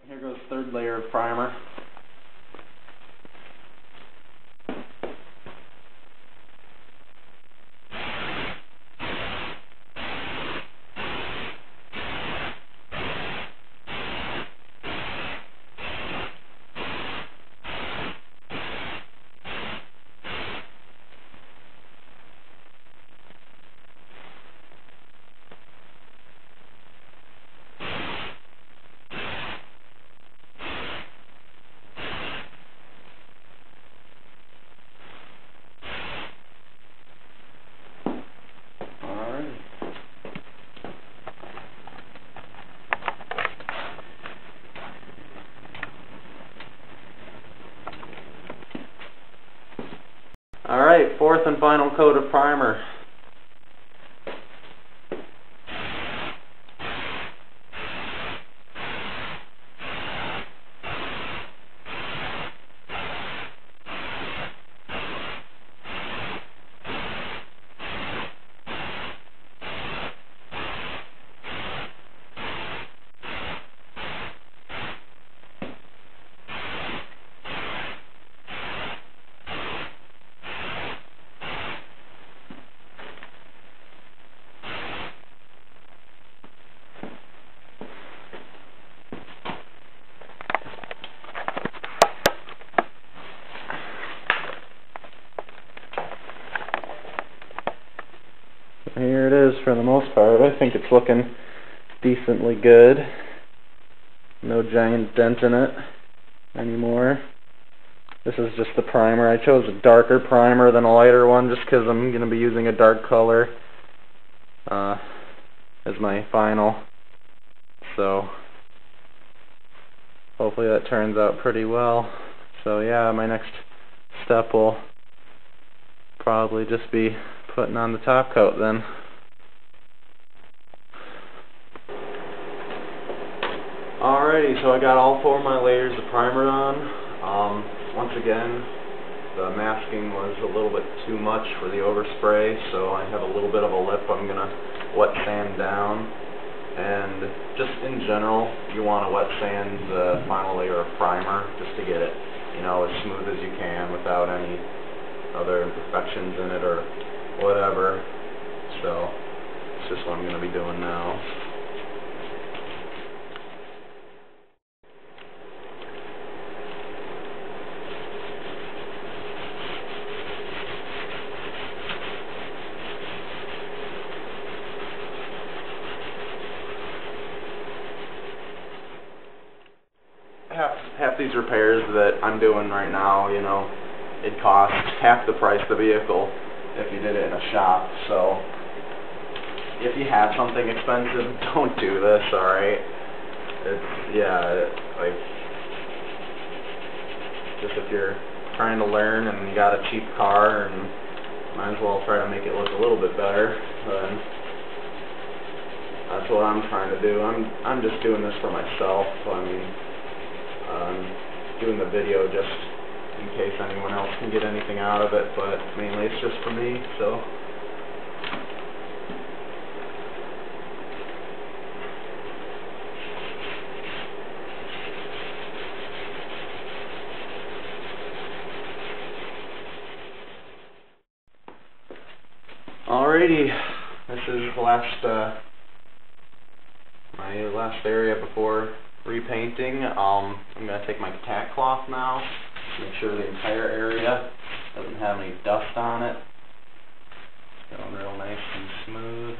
Here goes third layer of primer. Alright, fourth and final coat of primer. Here it is for the most part. I think it's looking decently good. No giant dent in it anymore. This is just the primer. I chose a darker primer than a lighter one just because I'm going to be using a dark color as my final. So hopefully that turns out pretty well. So yeah, my next step will probably just be putting on the top coat then. Alrighty, so I got all four of my layers of primer on. Once again, the masking was a little bit too much for the overspray, so I have a little bit of a lip I'm going to wet sand down. And just in general, you want to wet sand the final layer of primer just to get it, you know, as smooth as you can without any other imperfections in it or whatever. So it's just what I'm going to be doing now. Half these repairs that I'm doing right now, you know, it costs half the price of the vehicle if you did it in a shop. So if you have something expensive, don't do this, alright? Like, just if you're trying to learn and you got a cheap car, and might as well try to make it look a little bit better, then that's what I'm trying to do. I'm just doing this for myself. I mean, I'm doing the video just in case anyone else can get anything out of it, but mainly it's just for me, so. Alrighty, this is the last, my last area before repainting. I'm going to take my tack cloth now, make sure the entire area doesn't have any dust on it. It's going real nice and smooth.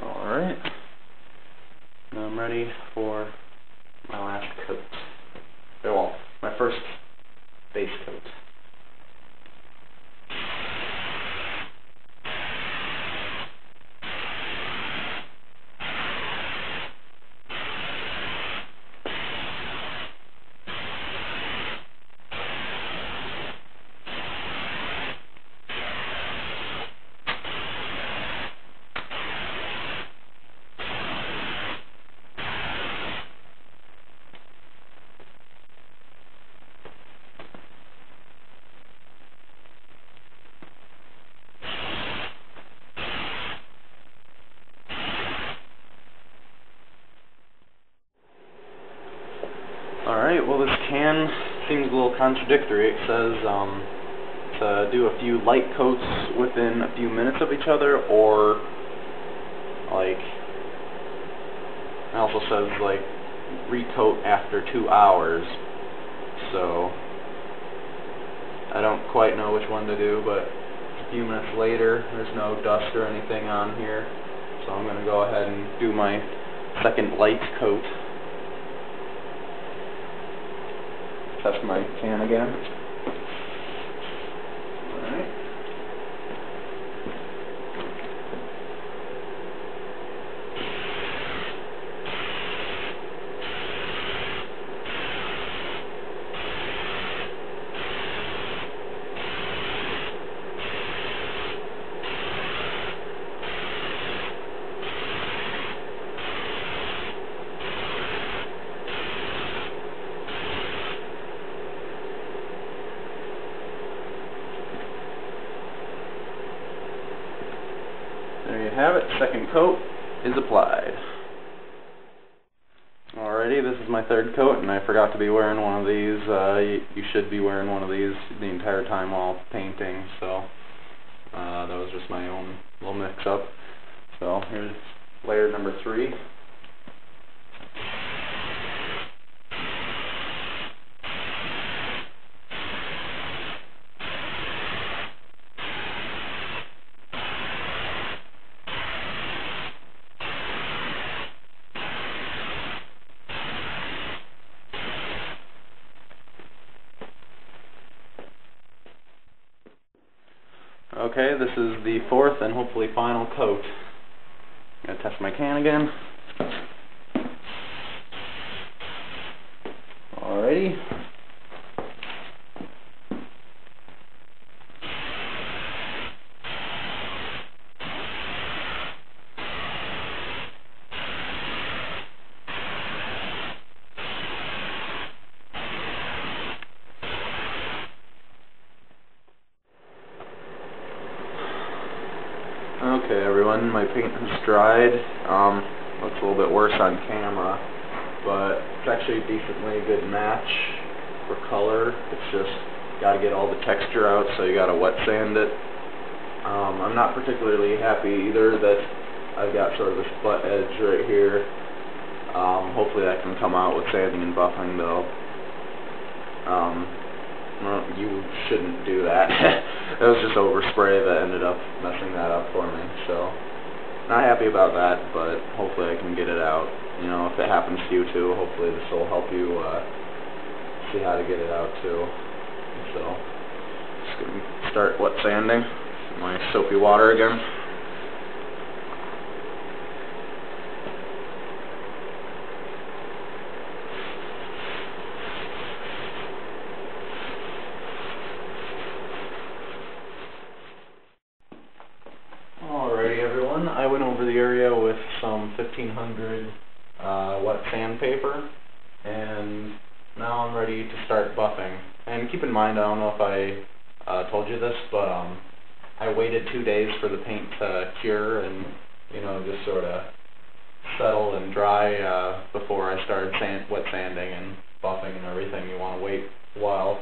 Alright, now I'm ready for my last coat. Well, my first base coat. little contradictory. It says to do a few light coats within a few minutes of each other, or like, it also says like recoat after 2 hours. So I don't quite know which one to do, but a few minutes later, there's no dust or anything on here, so I'm going to go ahead and do my second light coat. Test my can again. Alright. There you have it, second coat is applied. Alrighty, this is my third coat, and I forgot to be wearing one of these. You should be wearing one of these the entire time while painting, so that was just my own little mix-up. So here's layer number 3. Okay, this is the fourth and hopefully final coat. I'm going to test my can again. Alrighty. Okay everyone, my paint has dried. Looks a little bit worse on camera, but it's actually a decently good match for color. It's just got to get all the texture out, so you got to wet sand it. I'm not particularly happy either that I've got sort of this butt edge right here. Hopefully that can come out with sanding and buffing though. Well, you shouldn't do that. It was just overspray that ended up messing that up for me, so not happy about that, but hopefully I can get it out. You know, if it happens to you too, hopefully this will help you see how to get it out too. So, just going to start wet sanding my soapy water again. Alrighty everyone, I went over the area with some 1500 wet sandpaper, and now I'm ready to start buffing. And keep in mind, I don't know if I told you this, but I waited 2 days for the paint to cure and, you know, just sort of settle and dry before I started wet sanding and buffing and everything. You want to wait a while